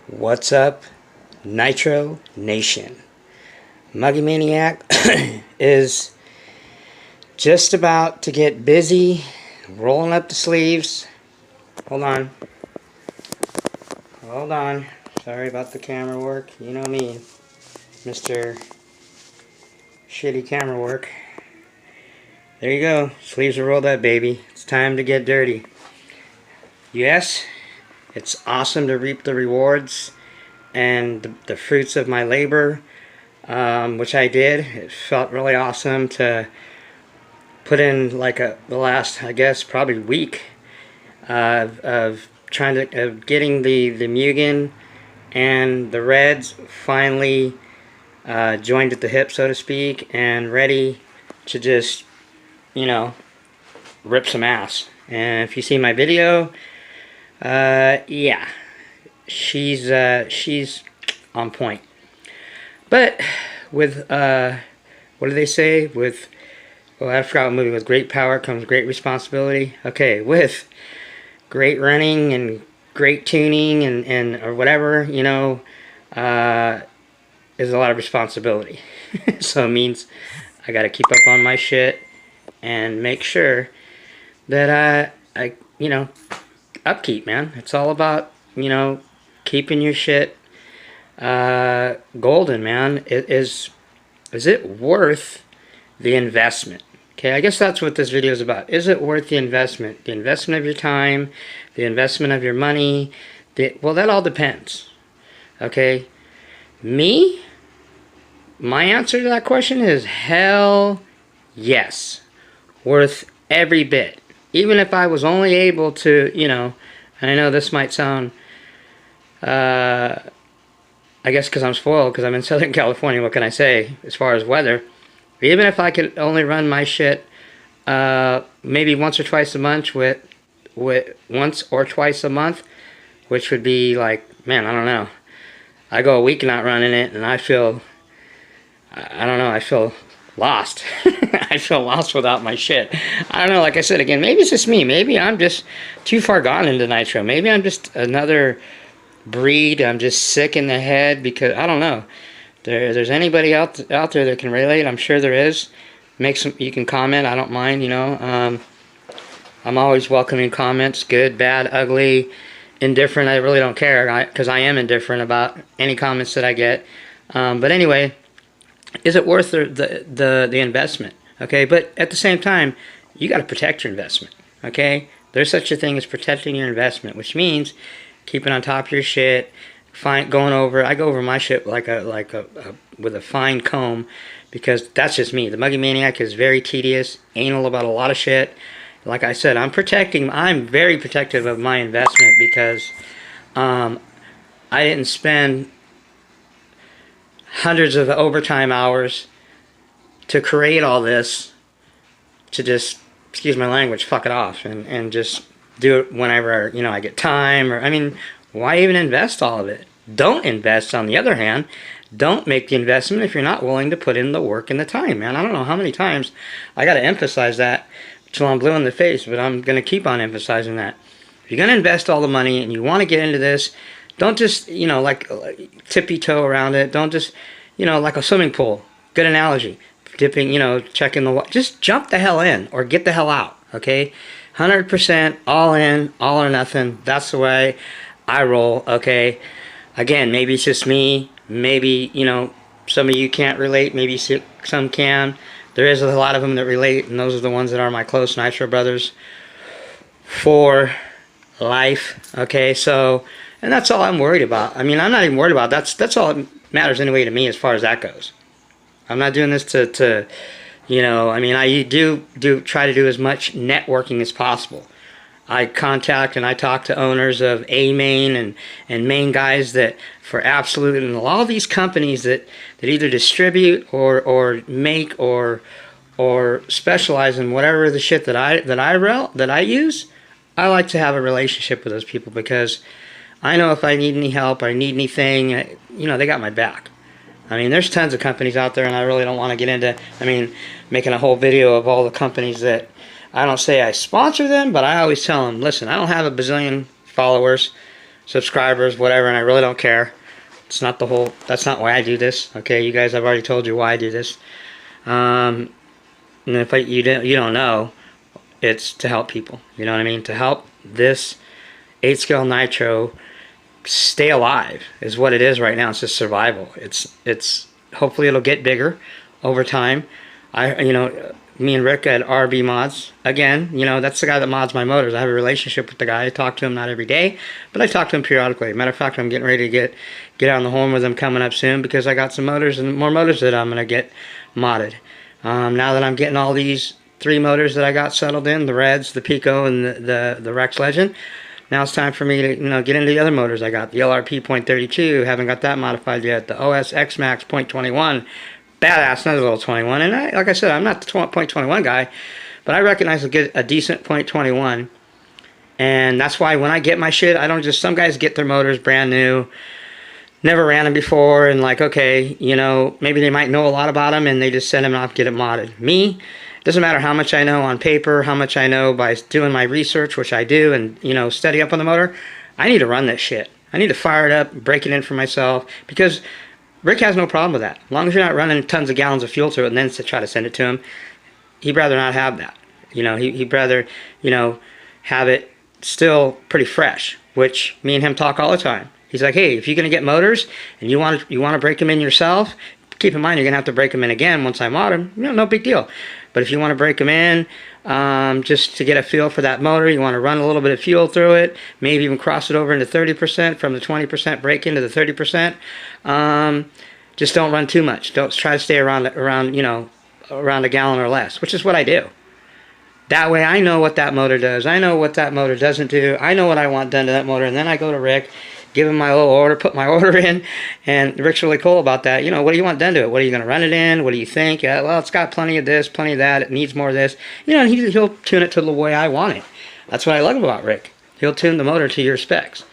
What's up, Nitro Nation? Muggy Maniac is just about to get busy rolling up the sleeves. Hold on. Hold on. Sorry about the camera work. You know me, Mr. Shitty camera work. There you go. Sleeves are rolled up, baby. It's time to get dirty. Yes, it's awesome to reap the rewards and the fruits of my labor, which I did. It felt really awesome to put in like the last, I guess, probably week of getting the Mugen and the Reds finally joined at the hip, so to speak, and ready to just, you know, rip some ass. And if you see my video, yeah, she's on point. But with what do they say? With, well, I forgot what movie. With great power comes great responsibility. Okay, with great running and great tuning and or whatever, you know, is a lot of responsibility. So it means I got to keep up on my shit and make sure that I you know, upkeep, man. It's all about, you know, keeping your shit golden, man. Is it worth the investment? Okay, I guess that's what this video is about. Is it worth the investment? The investment of your time, the investment of your money. Well, that all depends. Okay, me, my answer to that question is hell yes. Worth every bit. Even if I was only able to, you know, and I know this might sound, I guess because I'm spoiled, because I'm in Southern California, what can I say, as far as weather. Even if I could only run my shit maybe once or twice a month which would be like, man, I don't know. I go a week not running it, and I feel, I don't know, I feel lost. I feel lost without my shit. I don't know, like I said again, maybe it's just me. Maybe I'm just too far gone into Nitro. Maybe I'm just another breed. I'm just sick in the head because, I don't know. There's anybody out there that can relate, I'm sure there is. You can comment, I don't mind, you know. I'm always welcoming comments, good, bad, ugly, indifferent. I really don't care, because I am indifferent about any comments that I get. But anyway, is it worth the investment? Okay, but at the same time, you got to protect your investment. Okay, there's such a thing as protecting your investment, which means keeping on top of your shit. Going over. I go over my shit with a fine comb, because that's just me. The Muggy Maniac is very tedious, anal about a lot of shit. Like I said, I'm very protective of my investment, because I didn't spend hundreds of overtime hours to create all this to just, excuse my language, fuck it off and just do it whenever, you know, I get time. Or, I mean, why even invest all of it? Don't invest, on the other hand. Don't make the investment if you're not willing to put in the work and the time, man. I don't know how many times I got to emphasize that till I'm blue in the face, but I'm going to keep on emphasizing that. If you're going to invest all the money and you want to get into this, don't just, you know, like tippy-toe around it. Don't just, you know, like a swimming pool. Good analogy. Dipping, you know, checking the water. Just jump the hell in or get the hell out, okay? 100% all in, all or nothing. That's the way I roll, okay? Again, maybe it's just me. Maybe, you know, some of you can't relate. Maybe some can. There is a lot of them that relate, and those are the ones that are my close Nitro brothers for life, okay? So, and that's all I'm worried about. I mean, I'm not even worried about that. That's all that matters anyway to me as far as that goes. I'm not doing this to you know, I mean, I do try to do as much networking as possible. I contact and I talk to owners of A-Main and main guys that for absolute, and all these companies that either distribute or make or specialize in whatever the shit that I use. I like to have a relationship with those people, because I know if I need any help or I need anything, you know, they got my back. I mean, there's tons of companies out there, and I really don't want to get into, I mean, making a whole video of all the companies that, I don't say I sponsor them, but I always tell them, listen, I don't have a bazillion followers, subscribers, whatever, and I really don't care. It's not the whole, that's not why I do this, okay? You guys, I've already told you why I do this. And if you don't know, it's to help people, you know what I mean? To help this 8-scale nitro stay alive is what it is right now. It's just survival. It's hopefully it'll get bigger over time. Me and Rick at RB Mods, again, that's the guy that mods my motors. I have a relationship with the guy. I talk to him not every day, but I talk to him periodically. Matter of fact, I'm getting ready to get out on the horn with him coming up soon, because I got some motors and more motors that I'm gonna get modded. Now that I'm getting all these 3 motors that I got settled in, the Reds, the Pico, and the Rex Legend, now it's time for me to get into the other motors. I got the LRP .32, haven't got that modified yet. The OS X Max .21, badass, another little 21. And like I said, I'm not the .21 guy, but I recognize a decent .21. And that's why when I get my shit, I don't just, some guys get their motors brand new, never ran them before, and like, okay, maybe they might know a lot about them, and they just send them off, get it modded. Me, doesn't matter how much I know on paper, how much I know by doing my research, which I do, and study up on the motor. I need to run this shit. I need to fire it up, break it in for myself, because Rick has no problem with that. As long as you're not running tons of gallons of fuel through it and then to try to send it to him, he'd rather not have that. He'd rather, have it still pretty fresh, which me and him talk all the time. He's like, hey, if you're gonna get motors and you want to break them in yourself, keep in mind you're gonna have to break them in again once I mod them. No big deal. But if you want to break them in, just to get a feel for that motor, you want to run a little bit of fuel through it, maybe even cross it over into 30% from the 20% break into the 30%. Just don't run too much. Don't try to stay around a gallon or less, which is what I do. That way I know what that motor does. I know what that motor doesn't do. I know what I want done to that motor, and then I go to Rick, give him my little order, put my order in, and Rick's really cool about that. What do you want done to it? What are you going to run it in? What do you think? Yeah, well, it's got plenty of this, plenty of that. It needs more of this. And he'll tune it to the way I want it. That's what I love about Rick. He'll tune the motor to your specs.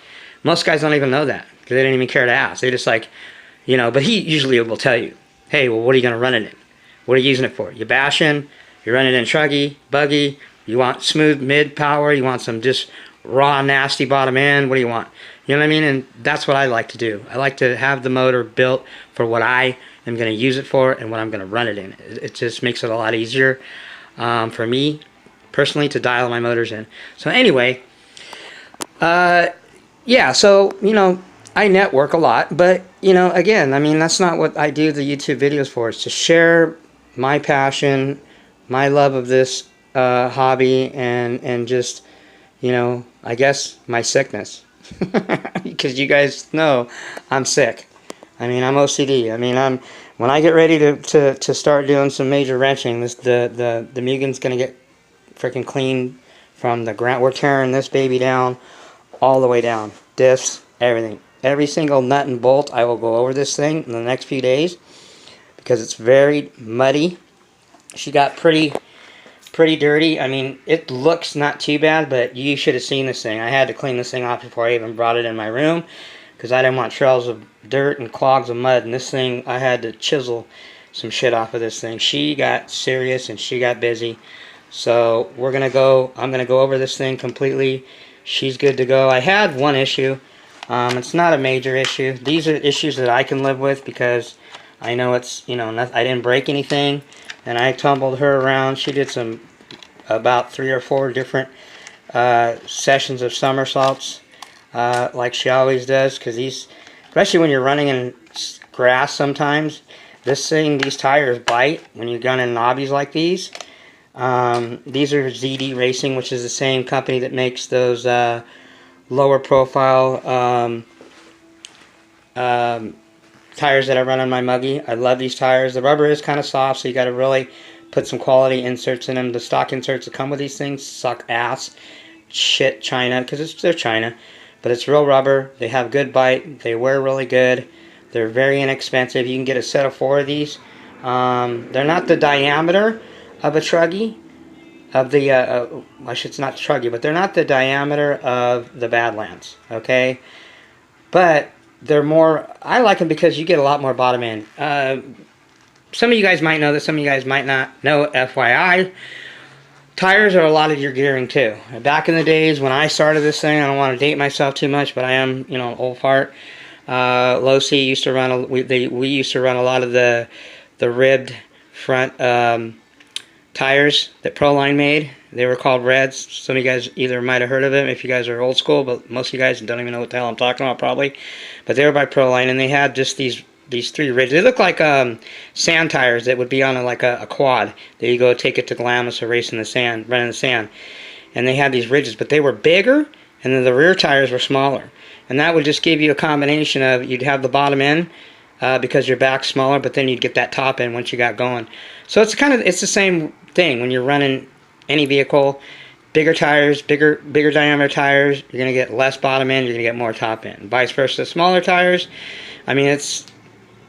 Most guys don't even know that, because they don't even care to ask. They just like, but he usually will tell you, hey, well, what are you going to run it in? What are you using it for? You bashing? You run it in truggy, buggy? You want smooth mid power? You want some just raw, nasty bottom end? What do you want? You know what I mean? And that's what I like to do. I like to have the motor built for what I am going to use it for and what I'm going to run it in. It just makes it a lot easier for me, personally, to dial my motors in. So anyway, yeah, so, I network a lot. But, again, I mean, that's not what I do the YouTube videos for. It's to share my passion, my love of this hobby, and just, I guess my sickness. Because you guys know I'm sick. I mean, I'm OCD. I mean, when I get ready to start doing some major wrenching, the Mugen's gonna get freaking clean from the ground. We're tearing this baby down all the way down. Diffs, everything. Every single nut and bolt, I will go over this thing in the next few days, because it's very muddy. She got pretty dirty. I mean, it looks not too bad, but you should have seen this thing. I had to clean this thing off before I even brought it in my room, because I didn't want trails of dirt and clogs of mud. And this thing, I had to chisel some shit off of this thing. She got serious and she got busy. So I'm gonna go over this thing completely. She's good to go. I had one issue. It's not a major issue. These are issues that I can live with, because I know it's, I didn't break anything. And I tumbled her around. She did about 3 or 4 different sessions of somersaults, like she always does. Because especially when you're running in grass, sometimes these tires bite when you're gunning knobbies like these. These are ZD Racing, which is the same company that makes those lower profile tires that I run on my Muggy. I love these tires. The rubber is kind of soft, so you got to really put some quality inserts in them. The stock inserts that come with these things suck ass. Shit, China, because they're China. But it's real rubber. They have good bite. They wear really good. They're very inexpensive. You can get a set of 4 of these. They're not the diameter of a truggy. Not truggy, but they're not the diameter of the Badlands. Okay? But they're more, I like them because you get a lot more bottom end. Some of you guys might know this, some of you guys might not know, FYI. Tires are a lot of your gearing too. Back in the days when I started this thing, I don't want to date myself too much, but I am, you know, an old fart. Low C used to run, we used to run a lot of the ribbed front tires that Proline made. They were called Reds. Some of you guys either might have heard of them if you guys are old school, but most of you guys don't even know what the hell I'm talking about probably. But they were by Proline, and they had just these three ridges. They look like sand tires that would be on like a quad. There you go, take it to Glamis or race in the sand, run in the sand. And they had these ridges, but they were bigger, and then the rear tires were smaller. And that would just give you a combination of, you'd have the bottom end because your back's smaller, but then you'd get that top end once you got going. So it's it's the same thing when you're running any vehicle. Bigger tires, bigger diameter tires, you're going to get less bottom end, you're going to get more top end. Vice versa, smaller tires, I mean, it's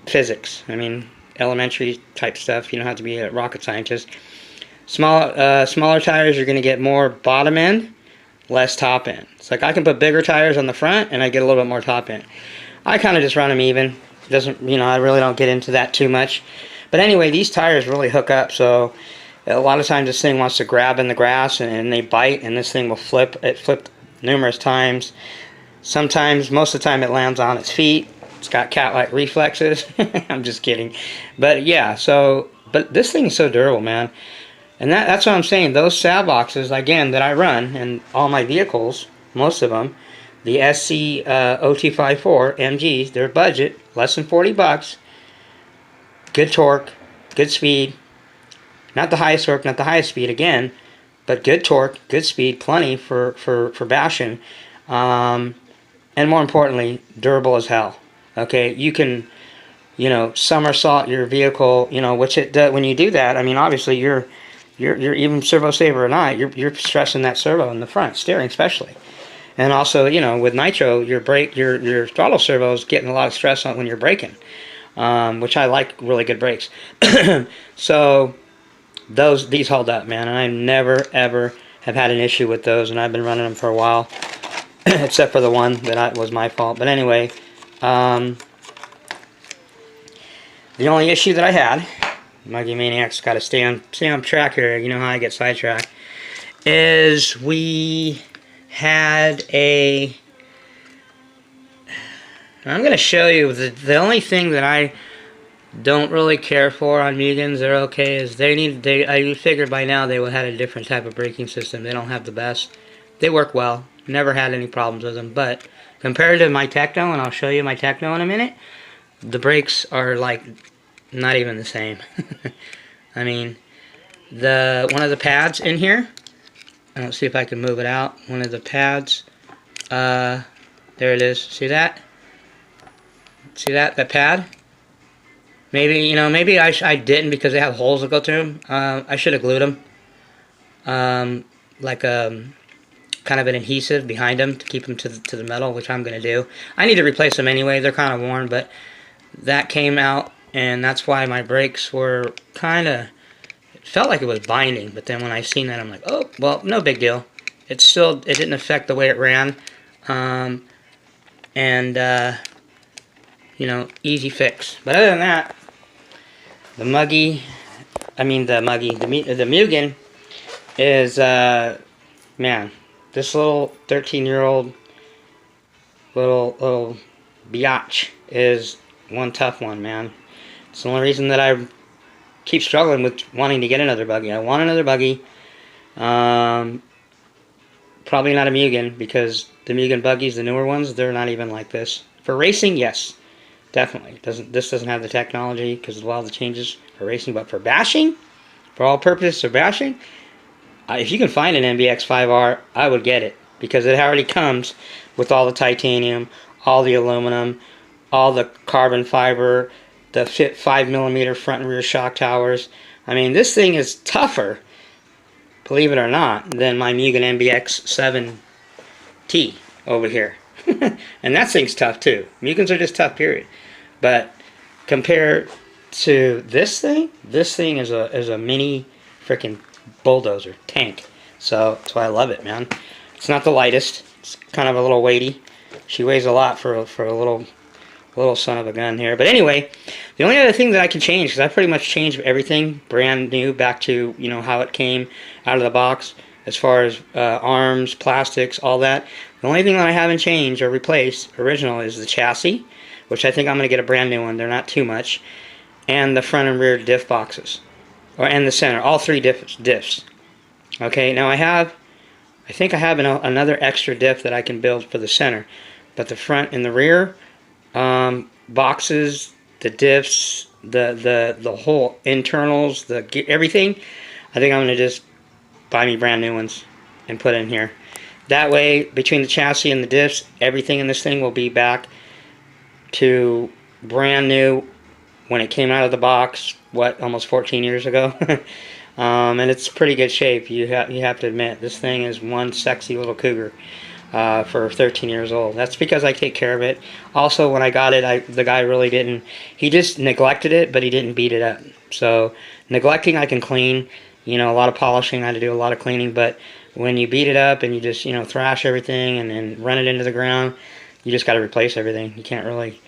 physics. I mean, elementary type stuff. You don't have to be a rocket scientist. Smaller tires, you're going to get more bottom end, less top end. It's like I can put bigger tires on the front and I get a little bit more top end. I kind of just run them even. Doesn't, you know, I really don't get into that too much. But anyway, these tires really hook up, so a lot of times this thing wants to grab in the grass and they bite, and this thing will flip. It flipped numerous times. Sometimes, most of the time, it lands on its feet. It's got cat-like reflexes. I'm just kidding. But yeah, but this thing is so durable, man. And that's what I'm saying. Those sav boxes, again, that I run in all my vehicles, most of them, the SC OT54 MGs, they're budget, less than 40 bucks. Good torque, good speed. Not the highest torque, not the highest speed, again, but good torque, good speed, plenty for bashing. And more importantly, durable as hell. Okay, you can, you know, somersault your vehicle, you know, which it does. When you do that, I mean, obviously you're even servo saver or not, you're stressing that servo in the front, steering especially. And also, you know, with nitro, your throttle servo is getting a lot of stress on when you're braking, which I like really good brakes. So these hold up, man, and I never ever have had an issue with those, and I've been running them for a while, except for the one that was my fault. But anyway. The only issue that I had, Muggy Maniac's got to stay on track here, you know how I get sidetracked, is we had I'm going to show you, the only thing that I don't really care for on Mugens, they're okay, is I figured by now they would have had a different type of braking system. They don't have the best. They work well. Never had any problems with them, but compared to my Teckno, and I'll show you my Teckno in a minute, the brakes are like not even the same. I mean, one of the pads in here, let's see if I can move it out. One of the pads, there it is. See that? See that pad? Maybe, you know, maybe I didn't because they have holes that go through them. I should have glued them. Like kind of an adhesive behind them to keep them to the metal, which I'm going to do. I need to replace them anyway. They're kind of worn, but that came out, and that's why my brakes were kind of, it felt like it was binding, but then when I seen that, I'm like, oh, well, no big deal. It didn't affect the way it ran, you know, easy fix. But other than that, the Mugen is, man, this little 13-year-old little biatch is one tough one, man. It's the only reason that I keep struggling with wanting to get another buggy. I want another buggy. Probably not a Mugen, because the Mugen buggies, the newer ones, they're not even like this. For racing, yes, definitely. This doesn't have the technology because of a lot of the changes for racing, but for bashing, for all purposes of bashing, if you can find an MBX 5R, I would get it, because it already comes with all the titanium, all the aluminum, all the carbon fiber, the 5mm front and rear shock towers. I mean, this thing is tougher, believe it or not, than my Mugen MBX 7T over here. And that thing's tough too. Mugens are just tough, period. But compared to this thing is a mini freaking bulldozer tank. So that's why I love it, man. It's not the lightest. It's kind of a little weighty. She weighs a lot for a little little son of a gun here. But anyway, the only other thing that I can change, because I pretty much changed everything brand new back to, you know, how it came out of the box, as far as arms, plastics, all that. The only thing that I haven't changed or replaced original is the chassis, which I think I'm going to get a brand new one. They're not too much. And the front and rear diff boxes. And the center. All three diffs. Okay, now I think I have another extra diff that I can build for the center. But the front and the rear boxes, the diffs, the whole internals, everything, I think I'm going to just buy me brand new ones and put in here. That way, between the chassis and the diffs, everything in this thing will be back to brand new when it came out of the box, what, almost 14 years ago? And it's pretty good shape. You have to admit, this thing is one sexy little cougar for 13 years old. That's because I take care of it. Also, when I got it, the guy really didn't, he just neglected it, but he didn't beat it up. So, neglecting I can clean. You know, a lot of polishing, I had to do a lot of cleaning, but when you beat it up and you just, you know, thrash everything and then run it into the ground, you just got to replace everything. You can't really,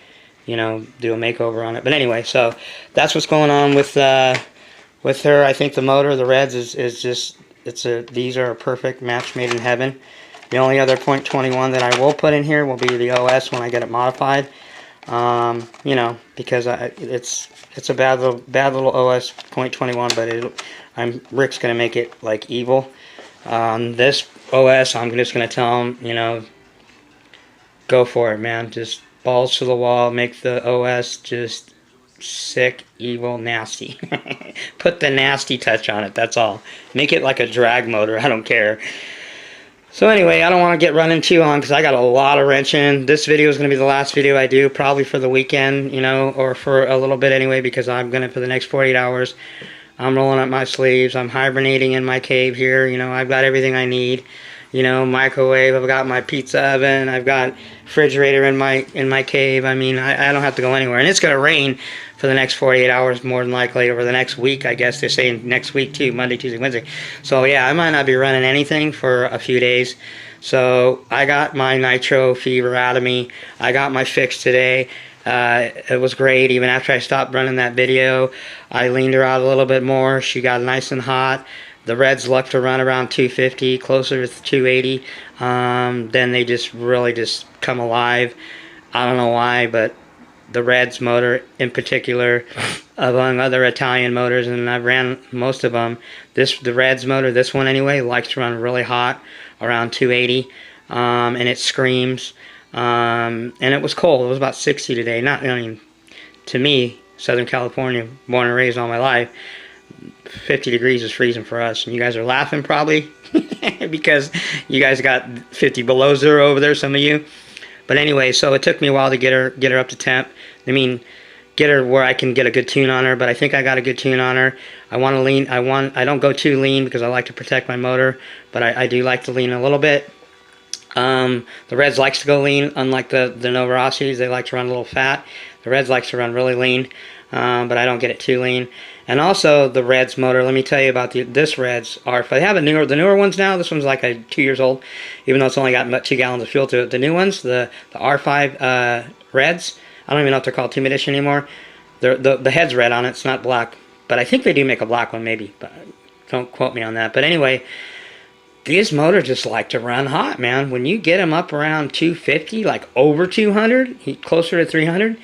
you know, do a makeover on it. But anyway, so that's what's going on with her. I think the motor, the Reds, is just, these are a perfect match made in heaven. The only other .21 that I will put in here will be the OS when I get it modified. You know, because it's a bad little OS .21, but Rick's gonna make it like evil. This OS, I'm just gonna tell him, you know, go for it, man. Just balls to the wall. Make the OS just sick, evil, nasty. Put the nasty touch on it. That's all. Make it like a drag motor. I don't care. So anyway, I don't want to get running too long because I got a lot of wrenching. This video is going to be the last video I do, probably for the weekend, you know, or for a little bit anyway, because I'm going to, for the next 48 hours, I'm rolling up my sleeves. I'm hibernating in my cave here. You know, I've got everything I need. You know, microwave, I've got my pizza oven, I've got refrigerator in my cave. I mean, I don't have to go anywhere. And it's going to rain for the next 48 hours, more than likely, over the next week, I guess. They're saying next week, too, Monday, Tuesday, Wednesday. So, yeah, I might not be running anything for a few days. So, I got my nitro fever out of me. I got my fix today. It was great. Even after I stopped running that video, I leaned her out a little bit more. She got nice and hot. The Reds luck to run around 250, closer to 280. Then they just really just come alive. I don't know why, but the Reds motor in particular, among other Italian motors, and I've ran most of them, the Reds motor, this one anyway, likes to run really hot, around 280, and it screams. And it was cold. It was about 60 today. Not, I mean, to me, Southern California, born and raised all my life, 50 degrees is freezing for us. And you guys are laughing probably because you guys got 50 below zero over there, some of you. But anyway, so it took me a while to get her up to temp. I mean, get her where I can get a good tune on her, but I think I got a good tune on her. I want to lean. I don't go too lean because I like to protect my motor, but I do like to lean a little bit. The Reds likes to go lean, unlike the Novarasis. They like to run a little fat. The Reds likes to run really lean, but I don't get it too lean. And also the Reds motor, let me tell you about this Reds R5. They have the newer ones now. This one's like 2 years old, even though it's only got about 2 gallons of fuel to it. The new ones, the R5 Reds, I don't even know if they're called Team Edition anymore. The head's red on it. It's not black, but I think they do make a black one maybe. But don't quote me on that. But anyway, these motors just like to run hot, man. When you get them up around 250, like over 200, closer to 300,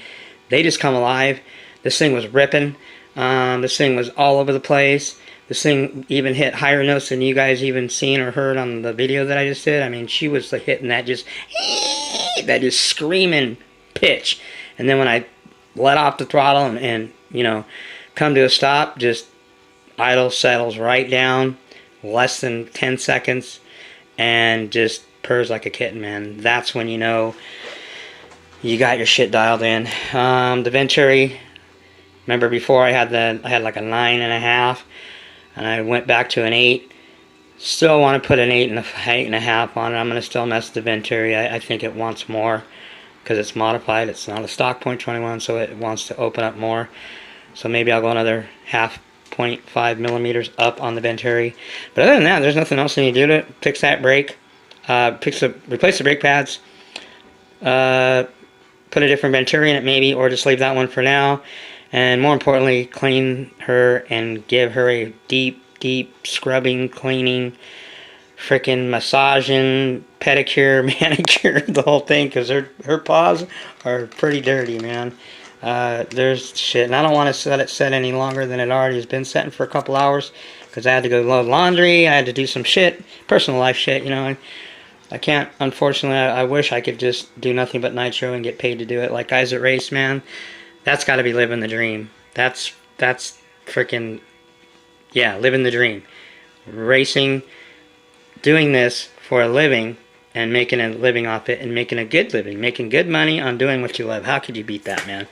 they just come alive. This thing was ripping. This thing was all over the place. This thing even hit higher notes than you guys even seen or heard on the video that I just did. I mean, she was like hitting that just screaming pitch. And then when I let off the throttle and you know, come to a stop, just idle, settles right down, less than 10 seconds, and just purrs like a kitten, man. That's when you know you got your shit dialed in. The Venturi, remember before I had like a 9.5, and I went back to an 8. Still want to put an 8.5 on it. I'm gonna still mess with the Venturi. I think it wants more because it's modified. It's not a stock .21, so it wants to open up more. So maybe I'll go another half 0.5 millimeters up on the Venturi. But other than that, there's nothing else I need to do to it. Fix that brake. Replace the brake pads. put a different Venturi in it maybe, or just leave that one for now. And more importantly, clean her and give her a deep, deep scrubbing, cleaning, freaking massaging, pedicure, manicure, the whole thing, because her paws are pretty dirty, man. There's shit, and I don't want to let it set any longer than it already has been setting for a couple hours, because I had to go load laundry, I had to do some shit, personal life shit, you know. I can't, unfortunately. I wish I could just do nothing but nitro and get paid to do it. Like guys that race, man, that's got to be living the dream. That's freaking, yeah, living the dream. Racing, doing this for a living, and making a living off it, and making a good living, making good money on doing what you love. How could you beat that, man?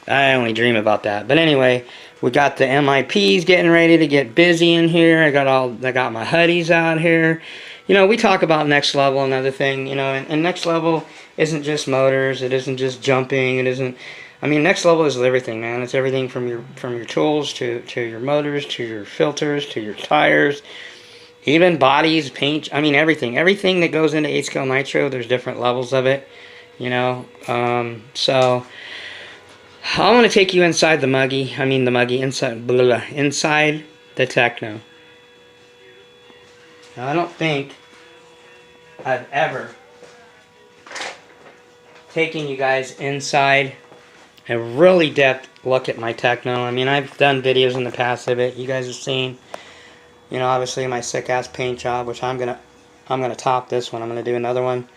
I only dream about that. But anyway, we got the MIPs getting ready to get busy in here. I got my hoodies out here. You know, we talk about next level, another thing, you know, and next level isn't just motors, it isn't just jumping, it isn't, I mean, next level is everything, man. It's everything from your tools to your motors, to your filters, to your tires, even bodies, paint, I mean, everything. Everything that goes into 8-scale nitro, there's different levels of it, you know. So, I want to take you inside inside the teckno. Now, I don't think I've ever taken you guys inside a really depth look at my teckno. I mean, I've done videos in the past of it. You guys have seen, you know, obviously my sick ass paint job, which I'm gonna top this one. I'm gonna do another one.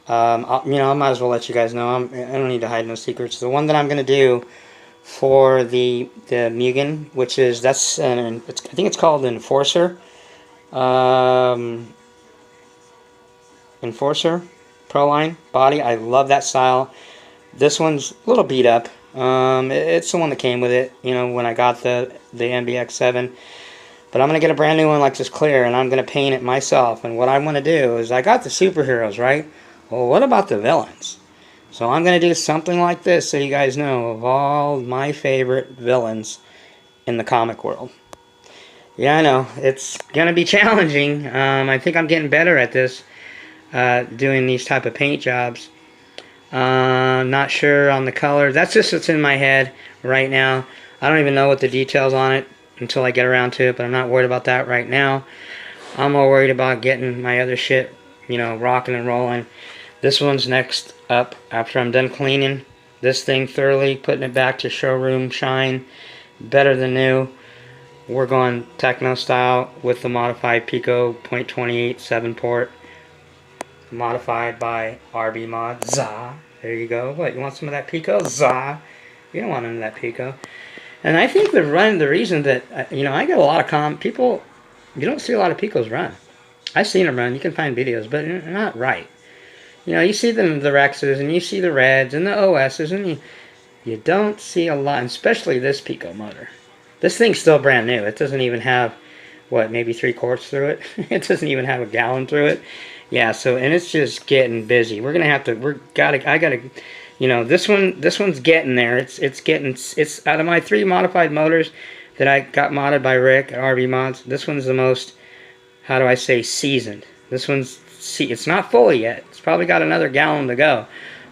You know, I might as well let you guys know. I don't need to hide no secrets. The one that I'm gonna do for the Mugen, which is I think it's called Enforcer. Enforcer Proline body. I love that style. This one's a little beat up. It's the one that came with it, you know, when I got the MBX7. But I'm going to get a brand new one like this clear, and I'm going to paint it myself. And what I want to do is, I got the superheroes, right? Well, what about the villains? So I'm going to do something like this so you guys know of all my favorite villains in the comic world. Yeah, I know. It's going to be challenging. I think I'm getting better at this, doing these type of paint jobs. Not sure on the color. That's just what's in my head right now. I don't even know what the details on it until I get around to it, but I'm not worried about that right now. I'm more worried about getting my other shit, you know, rocking and rolling. This one's next up after I'm done cleaning this thing thoroughly, putting it back to showroom shine, better than new. We're going teckno style with the modified Pico .28 7-port, modified by RB Mod. Za. There you go. What, you want some of that Pico? Za. You don't want none of that Pico. And I think the reason that, you know, I get a lot of people, you don't see a lot of Picos run. I've seen them run. You can find videos, but they're not right. You know, you see the Rexes, and you see the Reds, and the OSs, and you don't see a lot, especially this Pico motor. This thing's still brand new. It doesn't even have, what, maybe 3 quarts through it? It doesn't even have a gallon through it. Yeah, so, and it's just getting busy. We're gonna have to, I gotta, you know, this one's getting there. It's out of my 3 modified motors that I got modded by Rick at RV Mods. This one's the most, how do I say, seasoned. This one's, it's not fully yet. It's probably got another gallon to go.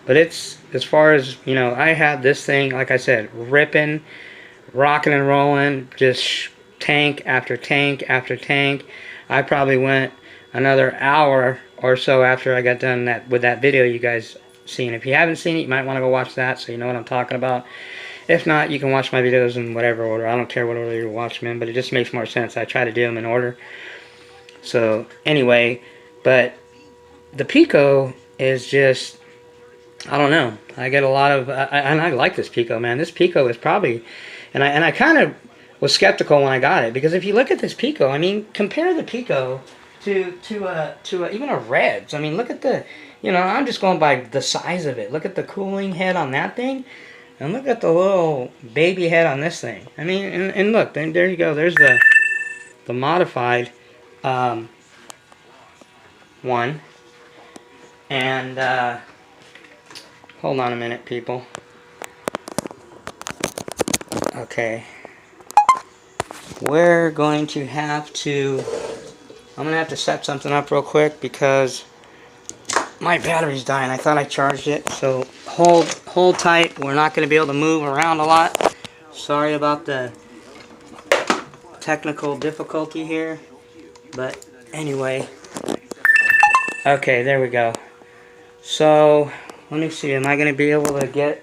But it's, as far as, you know, I had this thing, like I said, ripping, rocking and rolling, just tank after tank after tank. I probably went another hour or so after I got done with that video you guys seen. If you haven't seen it, you might want to go watch that so you know what I'm talking about. If not, you can watch my videos in whatever order. I don't care what order you watch them in, but it just makes more sense. I try to do them in order. So anyway, but the Pico is just, I don't know. I get a lot of, and I like this Pico, man. This Pico is probably, and I kind of was skeptical when I got it, because if you look at this Pico, I mean, compare the Pico to even a Reds. I mean, look at the, you know, I'm just going by the size of it. Look at the cooling head on that thing, and look at the little baby head on this thing. I mean, and look, then there you go. There's the modified one. And hold on a minute, people. Okay, we're going to have to, I'm going to have to set something up real quick because my battery's dying. I thought I charged it, so hold tight. We're not going to be able to move around a lot. Sorry about the technical difficulty here, but anyway. Okay, there we go. So let me see. Am I going to be able to get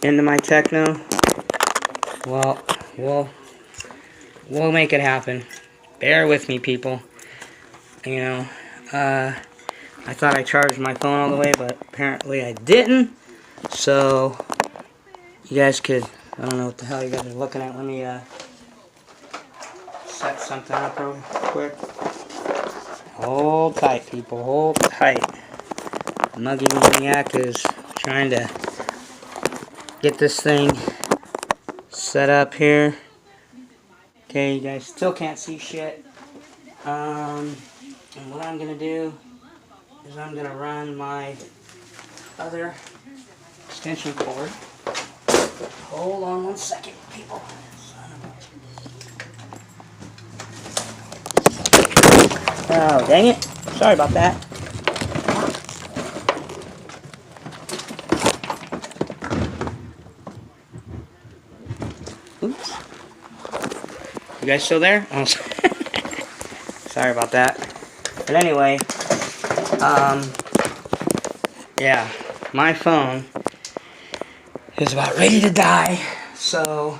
into my teckno? Well, we'll make it happen. Bear with me, people. You know, I thought I charged my phone all the way, but apparently I didn't. So, you guys could, I don't know what the hell you guys are looking at. Let me set something up real quick. Hold tight, people. Hold tight. Muggy Maniac is trying to get this thing set up here. Okay, you guys still can't see shit. And what I'm going to do is I'm going to run my other extension cord. Hold on one second, people. Oh, dang it. Sorry about that. Oops. You guys still there? Oh, sorry about that. But anyway, yeah, my phone is about ready to die, so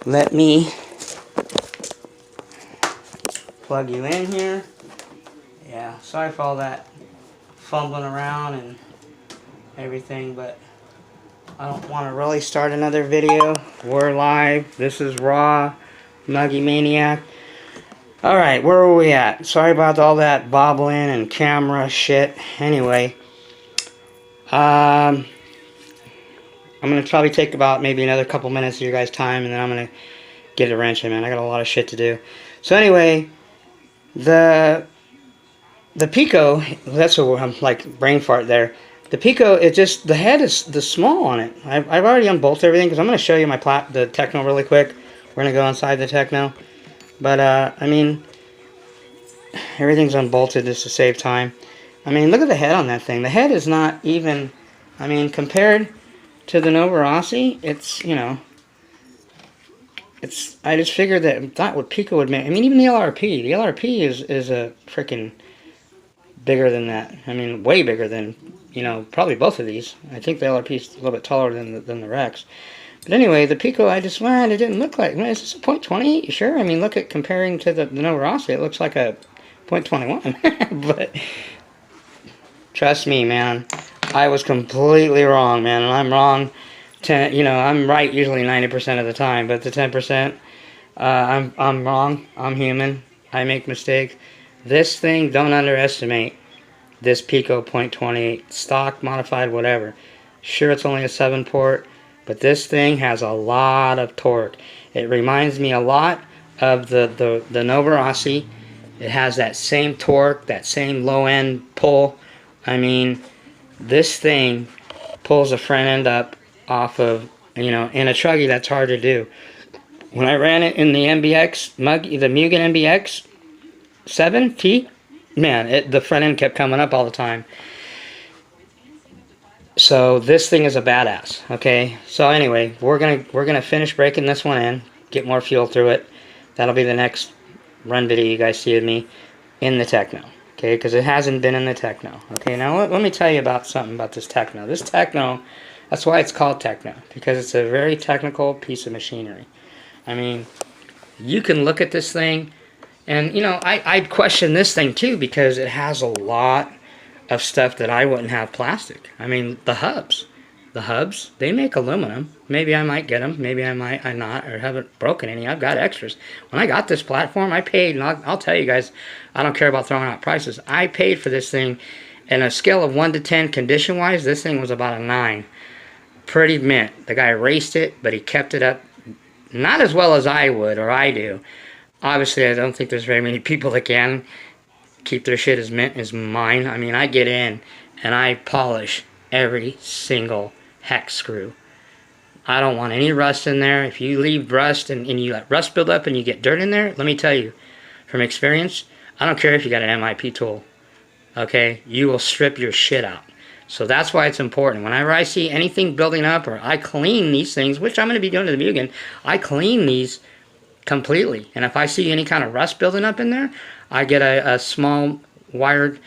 let me plug you in here. Yeah, sorry for all that fumbling around and everything, but I don't want to really start another video. We're live. This is Raw Muggy Maniac. Alright, where are we at? Sorry about all that bobbling and camera shit. Anyway, I'm going to probably take about maybe another couple minutes of your guys' time, and then I'm going to get a wrench in, man. I got a lot of shit to do. So anyway, the Pico, that's what I'm like brain fart there. The Pico, it just, the head is the small on it. I've already unbolted everything, because I'm going to show you my the teckno really quick. We're going to go inside the teckno. But, I mean, everything's unbolted just to save time. I mean, look at the head on that thing. The head is not even, I mean, compared to the Nova Rossi, it's, you know, it's, I just figured that that's what Pico would make. I mean, even the LRP. The LRP is a freaking bigger than that. I mean, way bigger than, you know, probably both of these. I think the LRP is a little bit taller than the Rex. But anyway, the Pico, I just learned it didn't look like, man, is this a .28? You sure? I mean, look at comparing to the Nova Rossi, it looks like a .21. But trust me, man, I was completely wrong, man, and I'm wrong. You know, I'm right usually 90% of the time, but the 10%, I'm wrong. I'm human. I make mistakes. This thing, don't underestimate this Pico .28, stock, modified, whatever. Sure, it's only a 7-port. But this thing has a lot of torque. It reminds me a lot of the Nova Rossi. It has that same torque, that same low end pull. I mean, this thing pulls the front end up off of, you know, in a truggy that's hard to do. When I ran it in the MBX, the Mugen MBX 7T, man, the front end kept coming up all the time. So this thing is a badass, okay? So anyway, we're gonna finish breaking this one in, get more fuel through it. That'll be the next run video you guys see of me in the teckno, okay? Because it hasn't been in the teckno, okay? Now let me tell you about something about this teckno. This teckno, that's why it's called teckno, because it's a very technical piece of machinery. I mean, you can look at this thing, and you know, I'd question this thing too, because it has a lot of stuff that I wouldn't have plastic. I mean, the hubs, they make aluminum. Maybe I might get them, maybe I might not, or haven't broken any. I've got extras. When I got this platform, I paid, and I'll tell you guys, I don't care about throwing out prices. I paid for this thing, and a scale of 1 to 10 condition-wise, this thing was about a 9. Pretty mint. The guy raced it, but he kept it up, not as well as I would, or I do. Obviously, I don't think there's very many people that can keep their shit as mint as mine. I mean, I get in and I polish every single hex screw. I don't want any rust in there. If you leave rust and you let rust build up and you get dirt in there, let me tell you, from experience, I don't care if you got an MIP tool, okay? You will strip your shit out. So that's why it's important. Whenever I see anything building up, or I clean these things, which I'm going to be doing to the Mugen, I clean these completely. And if I see any kind of rust building up in there, I get a small wire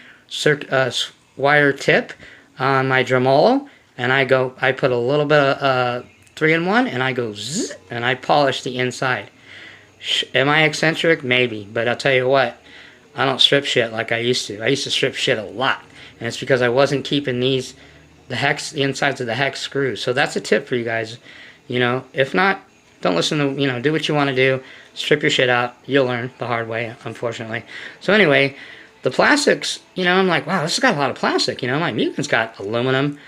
tip on my Dremolo, and I put a little bit of 3-in-1, and I go zzz, and I polish the inside. Am I eccentric? Maybe, but I'll tell you what, I don't strip shit like I used to. I used to strip shit a lot, and it's because I wasn't keeping the insides of the hex screws. So that's a tip for you guys. You know, if not, don't listen to, you know, do what you want to do. Strip your shit out. You'll learn the hard way, unfortunately. So anyway, the plastics, you know, I'm like, wow, this has got a lot of plastic. You know, my Mugen's got aluminum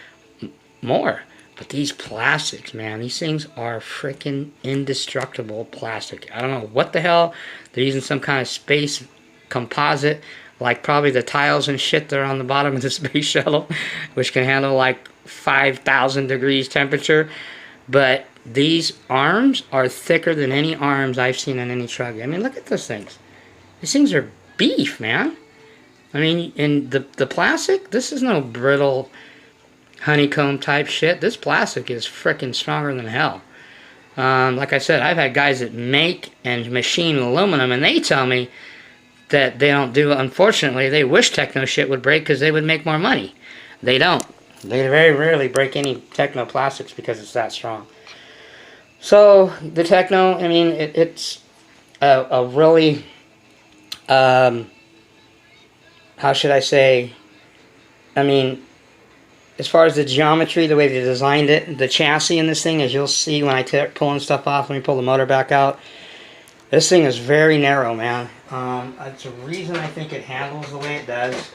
more. But these plastics, man, these things are freaking indestructible plastic. I don't know what the hell. They're using some kind of space composite, like probably the tiles and shit that are on the bottom of the space shuttle, which can handle like 5,000 degrees temperature. But these arms are thicker than any arms I've seen in any truck. I mean, look at those things. These things are beef, man. I mean, in the plastic, this is no brittle honeycomb type shit. This plastic is freaking stronger than hell. Like I said, I've had guys that make and machine aluminum, and they tell me that they don't do. Unfortunately, they wish teckno shit would break because they would make more money. They don't. They very rarely break any teckno plastics because it's that strong. So the teckno, I mean, it's a really, how should I say? I mean, as far as the geometry, the way they designed it, the chassis in this thing, as you'll see when I pulling stuff off, let me pull the motor back out. This thing is very narrow, man. It's a reason I think it handles the way it does.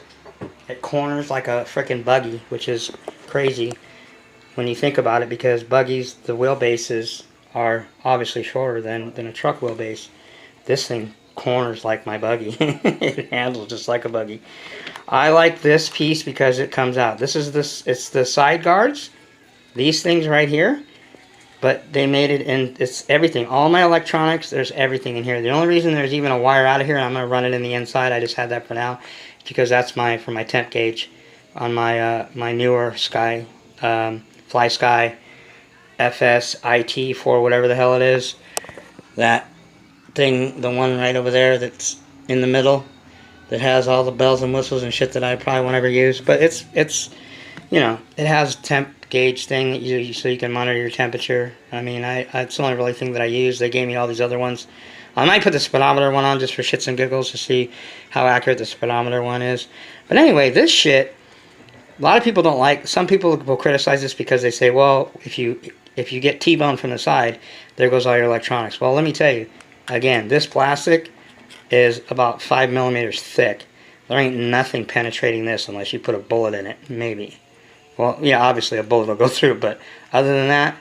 It corners like a freaking buggy, which is crazy when you think about it, because buggies, the wheelbases are obviously shorter than a truck wheelbase. This thing corners like my buggy. It handles just like a buggy. I like this piece because it comes out. It's the side guards, these things right here, but they made it in, it's everything. All my electronics, there's everything in here. The only reason there's even a wire out of here, and I'm going to run it in the inside, I just had that for now, because that's for my temp gauge on my my newer Sky, Fly Sky FS IT 4, whatever the hell it is. That thing, the one right over there that's in the middle, that has all the bells and whistles and shit that I probably won't ever use. But it's you know, it has temp gauge thing that so you can monitor your temperature. I mean, it's the only really thing that I use. They gave me all these other ones. I might put the speedometer one on just for shits and giggles to see how accurate the speedometer one is. But anyway, this shit, a lot of people don't like. Some people will criticize this because they say, well, if you get T-boned from the side, there goes all your electronics. Well, let me tell you, again, this plastic is about 5 millimeters thick. There ain't nothing penetrating this unless you put a bullet in it, maybe. Well, yeah, obviously a bullet will go through, but other than that,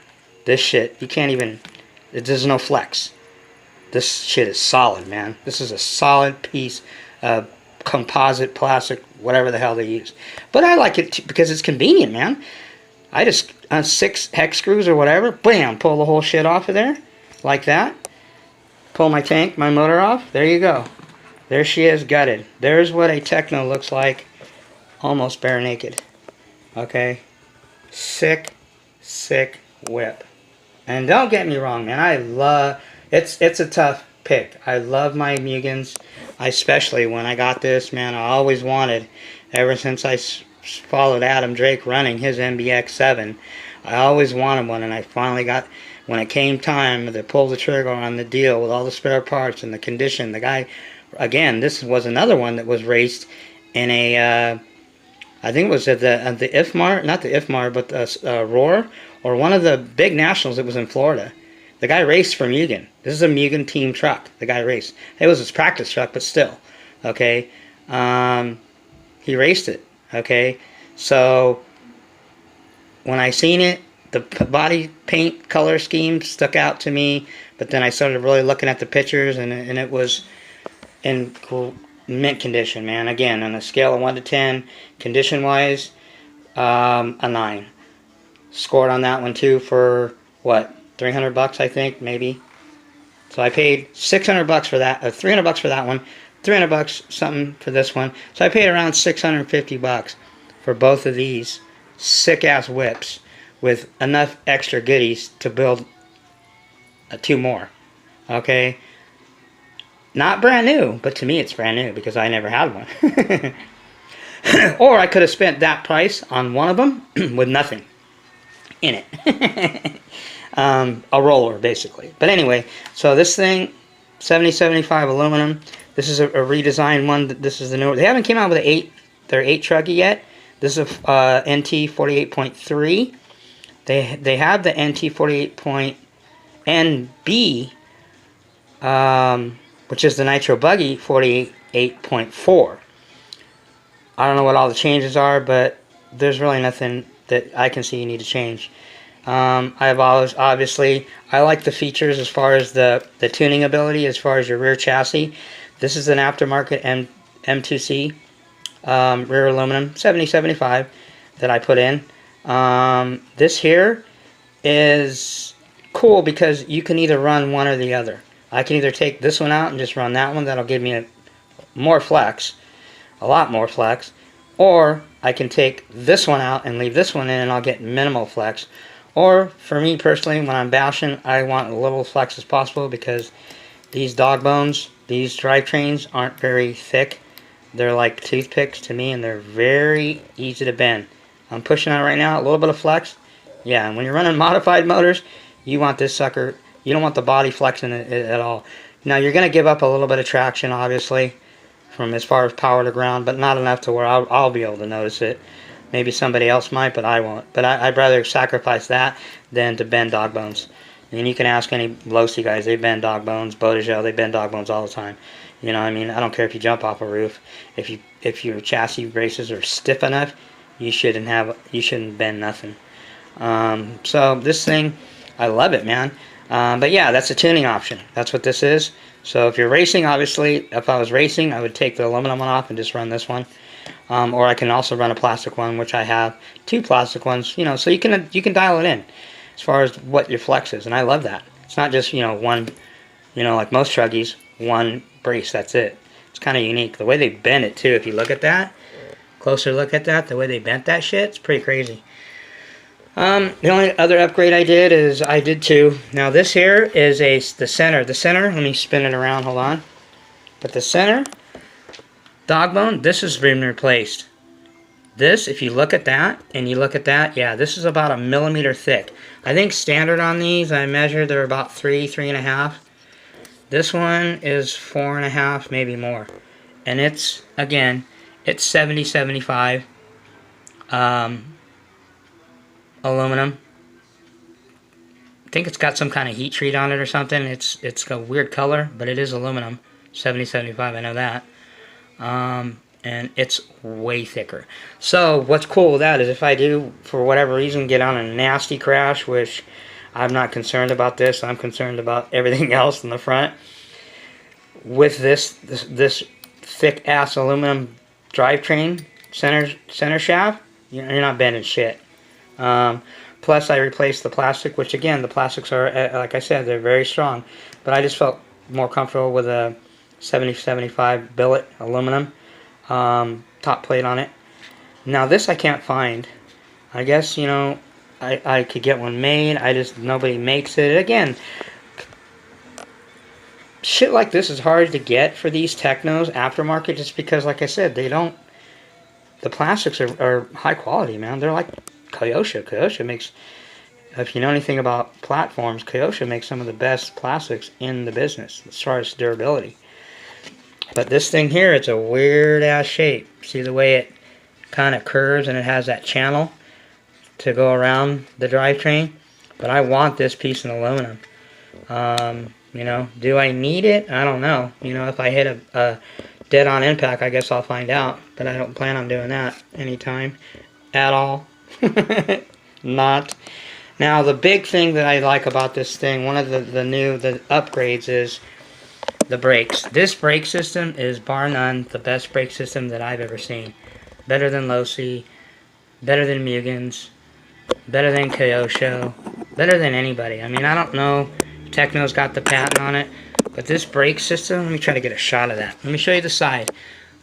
this shit, you can't even, there's no flex. This shit is solid, man. This is a solid piece of composite plastic, whatever the hell they use. But I like it because it's convenient, man. I just, on 6 hex screws or whatever, bam, pull the whole shit off of there, like that. Pull my motor off. There you go. There she is, gutted. There's what a teckno looks like, almost bare naked. Okay? Sick, sick whip. And don't get me wrong, man. I love, it's a tough pick. I love my Mugens, especially when I got this, man. I always wanted, ever since I followed Adam Drake running his MBX7, I always wanted one, and I finally got, when it came time to pull the trigger on the deal with all the spare parts and the condition, the guy, again, this was another one that was raced in a, I think it was at the IFMAR, not the IFMAR, but the Roar, or one of the big nationals that was in Florida. The guy raced for Mugen. This is a Mugen team truck. The guy raced. It was his practice truck, but still, okay. He raced it, okay. So when I seen it, the body paint color scheme stuck out to me, but then I started really looking at the pictures, and it was in mint condition, man. Again, on a scale of 1 to 10, condition-wise, a 9. Scored on that one too for what, $300, I think, maybe. So I paid $600 for that, $300 for that one, $300 something for this one. So I paid around $650 for both of these. sick ass whips with enough extra goodies to build 2 more. Okay, not brand new, but to me it's brand new because I never had one. Or I could have spent that price on one of them with nothing in it. A roller, basically. But anyway, so this thing, 7075 aluminum. This is a redesigned one. This is the new. They haven't came out with their 8 trucky yet. This is a NT 48.3. They have the NT 48.NB, which is the Nitro Buggy 48.4. I don't know what all the changes are, but there's really nothing that I can see you need to change. Obviously, I like the features as far as the tuning ability, as far as your rear chassis. This is an aftermarket M2C rear aluminum 7075 that I put in. This here is cool because you can either run one or the other. I can either take this one out and just run that one. That'll give me more flex, a lot more flex. Or I can take this one out and leave this one in and I'll get minimal flex. Or for me personally, when I'm bashing, I want a little flex as possible because these dog bones, these drivetrains aren't very thick. They're like toothpicks to me and they're very easy to bend. I'm pushing on it right now, a little bit of flex. Yeah, and when you're running modified motors, you want this sucker, you don't want the body flexing it at all. Now you're going to give up a little bit of traction, obviously, from as far as power to ground, but not enough to where I'll be able to notice it. Maybe somebody else might, but I won't. But I'd rather sacrifice that than to bend dog bones. And you can ask any Losi guys, they bend dog bones, Bodegel, they bend dog bones all the time. You know what I mean? I don't care if you jump off a roof. If your chassis braces are stiff enough, you shouldn't bend nothing. So this thing, I love it, man. But yeah, that's a tuning option. That's what this is. So if you're racing, obviously, if I was racing, I would take the aluminum one off and just run this one. Or I can also run a plastic one, which I have 2 plastic ones. You know, so you can dial it in as far as what your flex is, and I love that. It's not just one, like most truggies, one brace. That's it. It's kind of unique. The way they bend it too. If you look at that, closer look at that, the way they bent that shit, it's pretty crazy. The only other upgrade I did is I did 2. Now this here is the center. The center, let me spin it around, hold on. But the center dog bone, this has been replaced. This, if you look at that, and you look at that, yeah, this is about 1 millimeter thick. I think standard on these, I measured, they're about 3.5. This one is 4.5, maybe more. And it's, again, it's 7075 aluminum. I think it's got some kind of heat treat on it or something. It's a weird color, but it is aluminum. 7075, I know that. And it's way thicker. So what's cool with that is if I do, for whatever reason, get on a nasty crash, which I'm not concerned about this, I'm concerned about everything else in the front. With this thick ass aluminum drivetrain center shaft, you're not bending shit. Plus I replaced the plastic, which again, the plastics are, like I said, they're very strong. But I just felt more comfortable with a 7075 billet aluminum top plate on it. Now this I can't find. I guess, I could get one made. Nobody makes it. Again, shit like this is hard to get for these Tecknos aftermarket just because, like I said, the plastics are high quality, man. They're like Kyosho. Kyosho makes, if you know anything about platforms, Kyosho makes some of the best plastics in the business as far as durability. But this thing here, it's a weird ass shape. See the way it kind of curves and it has that channel to go around the drivetrain? But I want this piece in aluminum. Do I need it? I don't know. If I hit a dead-on impact, I guess I'll find out. But I don't plan on doing that anytime at all. Not. Now, the big thing that I like about this thing, one of the upgrades is the brakes. This brake system is, bar none, the best brake system that I've ever seen. Better than Losi, better than Mugen's, better than Kyosho, better than anybody. I mean, I don't know if Teckno's got the patent on it, but this brake system, let me try to get a shot of that. Let me show you the side.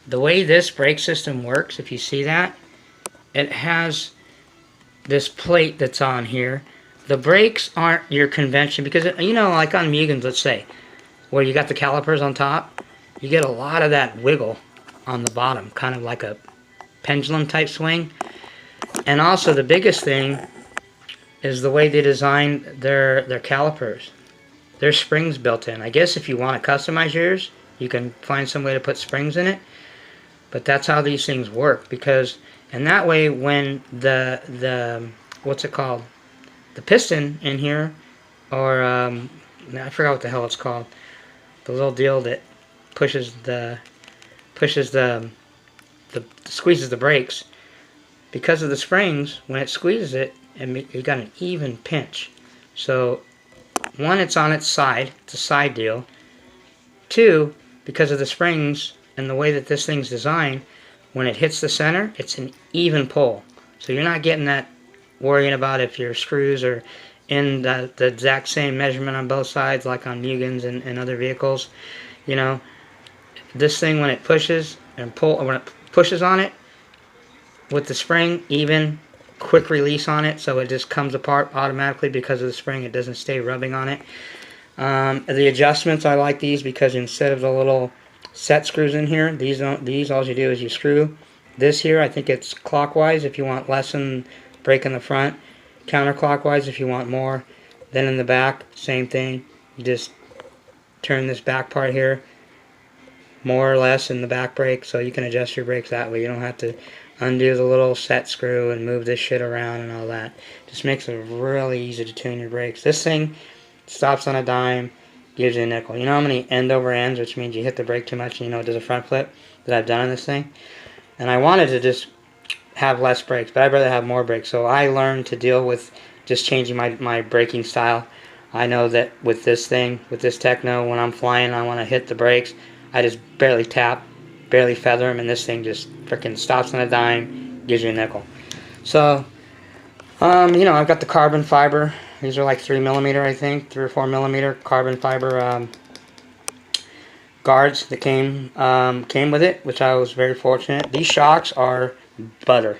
The way this brake system works, if you see that, it has this plate that's on here. The brakes aren't your convention, because, you know, like on Mugans, let's say, where you got the calipers on top, you get a lot of that wiggle on the bottom, kind of like a pendulum type swing. And also the biggest thing is the way they designed their calipers. There's springs built in. I guess if you want to customize yours, you can find some way to put springs in it. But that's how these things work, because, and that way when the what's it called? The piston in here, or I forgot what the hell it's called. The little deal that pushes the squeezes the brakes. Because of the springs, when it squeezes it, you got an even pinch. So, one, it's on its side. It's a side deal. Two, because of the springs and the way that this thing's designed, when it hits the center, it's an even pull. So you're not getting that worrying about if your screws are in the exact same measurement on both sides, like on Mugans and other vehicles. You know, this thing, when it pushes and when it pushes on it with the spring, even quick release on it, so it just comes apart automatically because of the spring. It doesn't stay rubbing on it. The adjustments, I like these because instead of the little set screws in here, these all you do is you screw this here. I think it's clockwise if you want less in brake in the front, counterclockwise if you want more. Then in the back, same thing. You just turn this back part here more or less in the back brake, so you can adjust your brakes that way. You don't have to undo the little set screw and move this shit around and all that. Just makes it really easy to tune your brakes. This thing stops on a dime, gives you a nickel. You know how many end over ends, which means you hit the brake too much and you know it does a front flip, that I've done on this thing? And I wanted to just have less brakes, but I'd rather have more brakes. So I learned to deal with just changing my braking style. I know that with this thing, with this Teckno, when I'm flying, I want to hit the brakes, I just barely tap, barely feather them, and this thing just freaking stops on a dime, gives you a nickel. So, you know, I've got the carbon fiber. These are like 3mm, I think, 3 or 4mm carbon fiber guards that came with it, which I was very fortunate. These shocks are butter,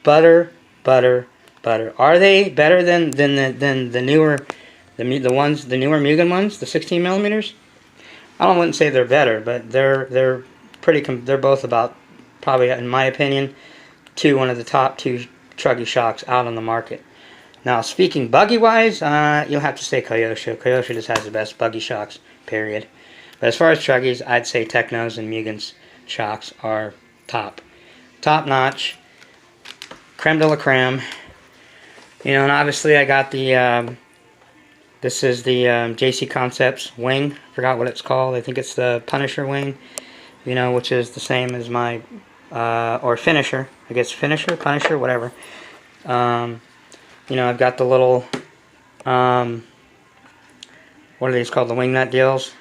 butter, butter, butter. Are they better than the newer the newer Mugen ones, the 16mm? I wouldn't say they're better, but they're pretty. They're both about, probably in my opinion, one of the top two truggy shocks out on the market. Now, speaking buggy wise, you'll have to say Kyosho. Kyosho just has the best buggy shocks, period. But as far as truggies, I'd say Tecknos and Mugen's shocks are top notch, creme de la creme. You know, and obviously I got the this is the JC Concepts wing. I forgot what it's called. I think it's the Punisher wing, you know, which is the same as my or Finisher. I guess Finisher, Punisher, whatever. You know, I've got the little what are these called? The wing nut deals.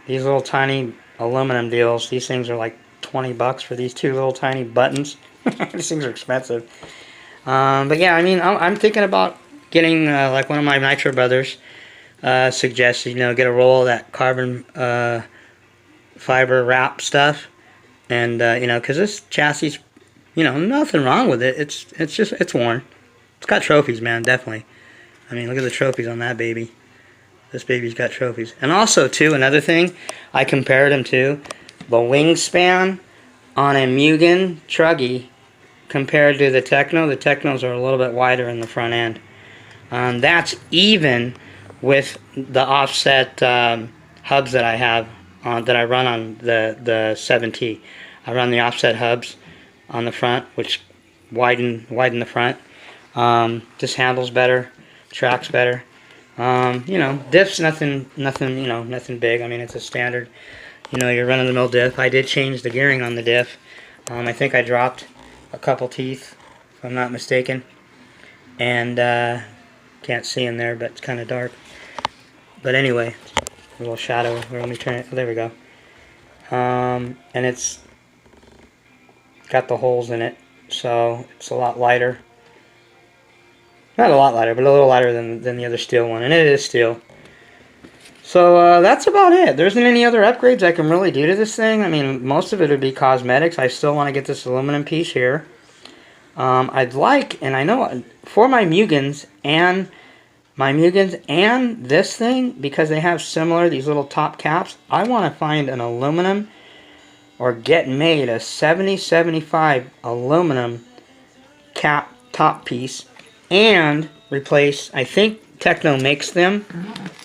These little tiny aluminum deals. These things are like $20 for these two little tiny buttons. These things are expensive. But yeah, I mean, I'm thinking about getting like one of my Nitro brothers suggested, you know, get a roll of that carbon fiber wrap stuff, and you know, because this chassis, you know, nothing wrong with it. It's just, it's worn. It's got trophies, man, definitely. I mean, look at the trophies on that baby. This baby's got trophies. And also, too, another thing I compared them to, the wingspan on a Mugen truggy compared to the Teckno. The Tecknos are a little bit wider in the front end. That's even with the offset hubs that I have that I run on the 7T. I run the offset hubs on the front, which widen the front. Just handles better, tracks better. You know, diff's nothing, you know, nothing big. I mean, it's a standard, you know, your run-of-the-mill diff. I did change the gearing on the diff. I think I dropped a couple teeth, if I'm not mistaken. And can't see in there, but it's kind of dark. But anyway, a little shadow. Let me turn it. There we go. And it's got the holes in it, so it's a lot lighter. Not a lot lighter, but a little lighter than the other steel one, and it is steel. So that's about it. There isn't any other upgrades I can really do to this thing. I mean, most of it would be cosmetics. I still want to get this aluminum piece here. I'd like, and I know for my Mugens and this thing, because they have similar, these little top caps, I want to find an aluminum or get made a 7075 aluminum cap top piece and replace, I think Teckno makes them,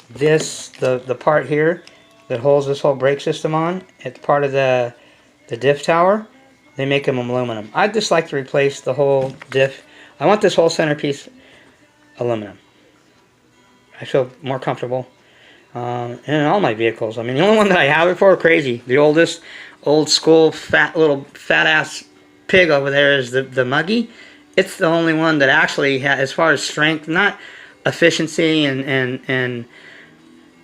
the part here that holds this whole brake system on, it's part of the diff tower. They make them aluminum. I'd just like to replace the whole diff. I want this whole centerpiece aluminum. I feel more comfortable in all my vehicles. I mean, the only one that I have it for, crazy, the old school fat ass pig over there is the Muggy. It's the only one that actually has, as far as strength, not efficiency and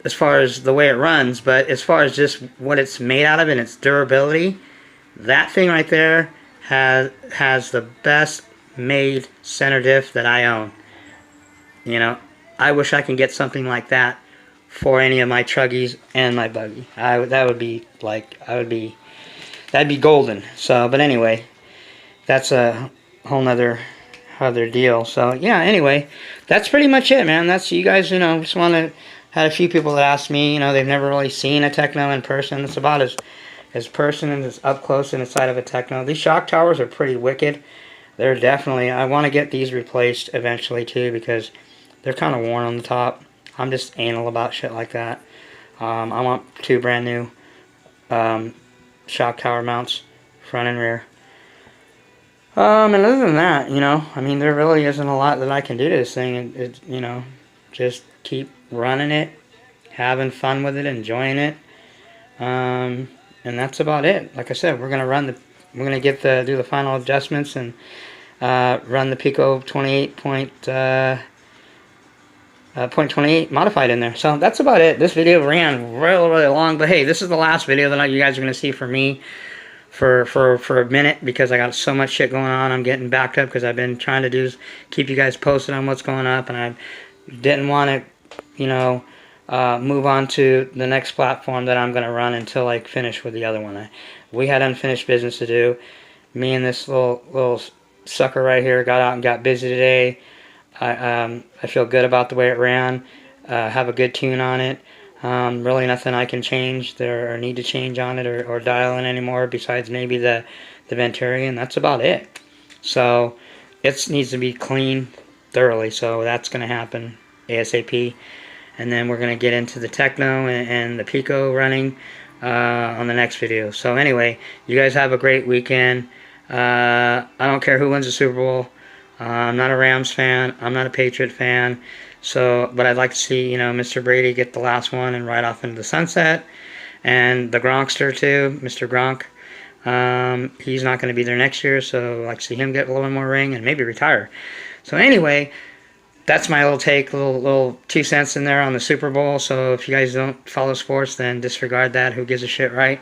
as far as the way it runs, but as far as just what it's made out of and its durability, that thing right there has the best made center diff that I own. You know, I wish I can get something like that for any of my truggies and my buggy. That'd be golden. So, but anyway, that's a whole nother deal. So yeah, anyway, that's pretty much it, man. That's, you guys, you know, just want to, had a few people that asked me, you know, they've never really seen a Teckno in person. It's about as person and as up close inside of a Teckno. These shock towers are pretty wicked. They're definitely, I want to get these replaced eventually too, because they're kind of worn on the top. I'm just anal about shit like that. I want 2 brand new shock tower mounts, front and rear. And other than that, you know, I mean, there really isn't a lot that I can do to this thing. It you know, just keep running it, having fun with it, enjoying it. And that's about it. Like I said, we're gonna do the final adjustments and run the Pico 28.28 modified in there. So that's about it. This video ran really long, but hey, this is the last video that you guys are gonna see for me for a minute, because I got so much shit going on. I'm getting backed up because I've been trying to keep you guys posted on what's going up, and I didn't want to, you know, move on to the next platform that I'm going to run until I finish with the other one. We had unfinished business to do. Me and this little sucker right here got out and got busy today. I feel good about the way it ran. Have a good tune on it. Really nothing I can change or need to change on it or dial in anymore, besides maybe the Venturi, and that's about it. So it needs to be cleaned thoroughly, so that's going to happen ASAP. And then we're going to get into the Teckno and the Pico running on the next video. So anyway, you guys have a great weekend. I don't care who wins the Super Bowl. I'm not a Rams fan. I'm not a Patriot fan. So, but I'd like to see, you know, Mr. Brady get the last one and ride off into the sunset. And the Gronkster too, Mr. Gronk. He's not going to be there next year, so I'd like to see him get a little more ring and maybe retire. So anyway, that's my little take, little 2 cents in there on the Super Bowl. So if you guys don't follow sports, then disregard that. Who gives a shit, right?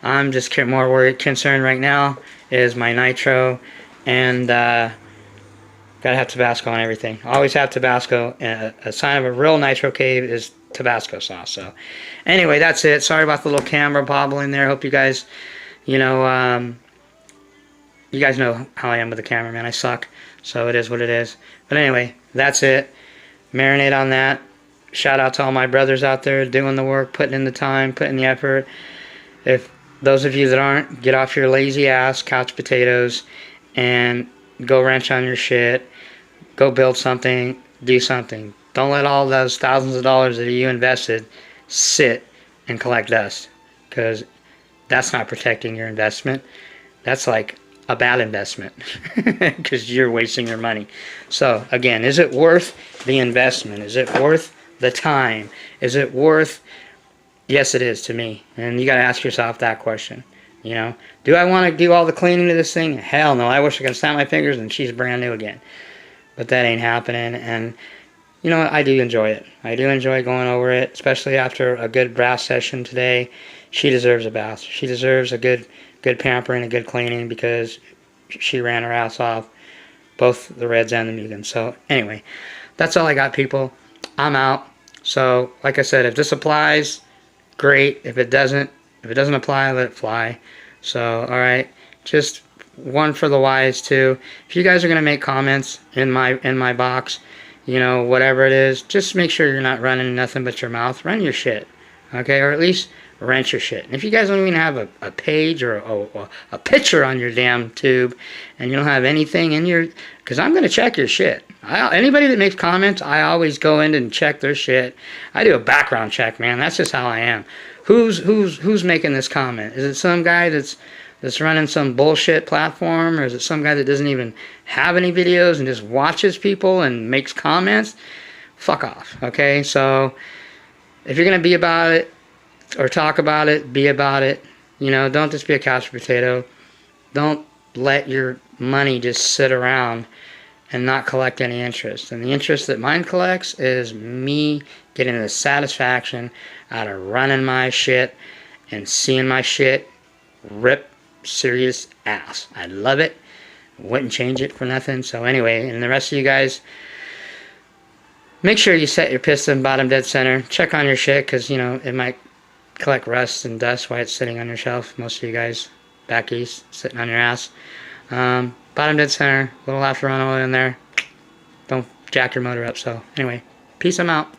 I'm just more concerned right now is my nitro, and gotta have Tabasco on everything. Always have Tabasco. A sign of a real nitro cave is Tabasco sauce. So anyway, that's it. Sorry about the little camera bobbling there. Hope you guys, you know, you guys know how I am with the camera, man. I suck. So it is what it is. But anyway, that's it. Marinate on that. Shout out to all my brothers out there doing the work, putting in the time, putting the effort. If those of you that aren't, get off your lazy ass couch potatoes and go wrench on your shit. Go build something. Do something. Don't let all those thousands of dollars that you invested sit and collect dust, because that's not protecting your investment. That's like a bad investment, because you're wasting your money. So again, is it worth the investment? Is it worth the time? Is it worth... Yes, it is to me. And you got to ask yourself that question. You know, do I want to do all the cleaning to this thing? Hell no. I wish I could snap my fingers and she's brand new again. But that ain't happening. And you know what? I do enjoy it. I do enjoy going over it, especially after a good bath session today. She deserves a bath. She deserves a good pampering, a good cleaning, because she ran her ass off, both the Reds and the Mugans. So anyway, that's all I got, people. I'm out. So like I said, if this applies, great. If it doesn't apply, let it fly. So, alright, just one for the wise too. If you guys are gonna make comments in my box, you know, whatever it is, just make sure you're not running nothing but your mouth. Run your shit, okay? Or at least rent your shit. And if you guys don't even have a page or a picture on your damn tube, and you don't have anything in your, because I'm gonna check your shit. Anybody that makes comments, I always go in and check their shit. I do a background check, man. That's just how I am. Who's making this comment? Is it some guy that's running some bullshit platform, or is it some guy that doesn't even have any videos and just watches people and makes comments? Fuck off, okay? So if you're gonna be about it or talk about it, be about it. You know, don't just be a couch potato. Don't let your money just sit around and not collect any interest. And the interest that mine collects is me getting the satisfaction out of running my shit and seeing my shit rip serious ass. I love it. Wouldn't change it for nothing. So anyway, and the rest of you guys, make sure you set your piston bottom dead center. Check on your shit, because, you know, it might collect rust and dust while it's sitting on your shelf. Most of you guys back east, sitting on your ass. Bottom dead center, a little after run oil in there. Don't jack your motor up. So anyway, peace, I'm out.